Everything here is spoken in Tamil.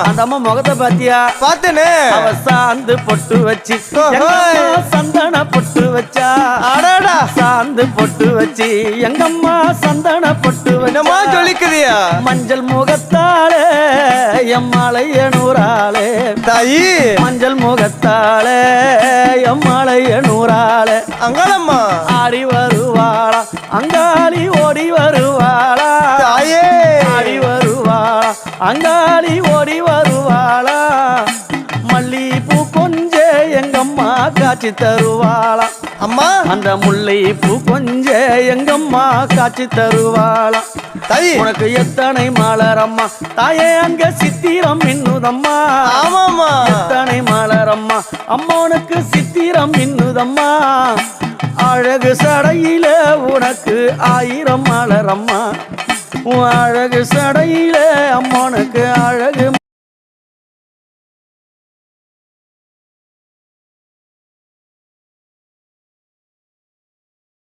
அந்த அம்மா முகத்தை பாத்தியா? பார்த்தேனே. அவ சாந்து பொட்டு வச்சு சந்தன பொட்டு வச்சா. அடடா சாந்து பொட்டு வச்சு எங்கம்மா சந்தன பொட்டு என்னமா வச்சா. சொல்லிக்குதியா? மஞ்சள் முகத்தாளே எம்மாளைய நூறாளே தாயி. மஞ்சள் முகத்தாளே எம்மாளைய நூறாளே. அங்காளம்மா ஆடி வருவாளா அங்காளி ஓடி வருவாளா. தாயே. ஆடி வருவாளா அங்காளி ஓடி வருவாளா. மல்லிப்பூ கொஞ்ச எங்கம்மா காட்சி தருவாளா. அம்மா அந்த முல்லை பூ கொஞ்ச எங்கம்மா காட்சி தருவாளா. தாயி. உனக்கு எத்தனை மலரம்மா தாயே அங்க சித்திரம் இன்னுதம்மா. ஆமாம்மா. எத்தனை மலரம்மா அம்மனுக்கு சித்திரம் இன்னுதம்மா. அழகு சடையில உனக்கு 1000 மலரம்மா. அழகு சடையில அம்மனுக்கு அழகு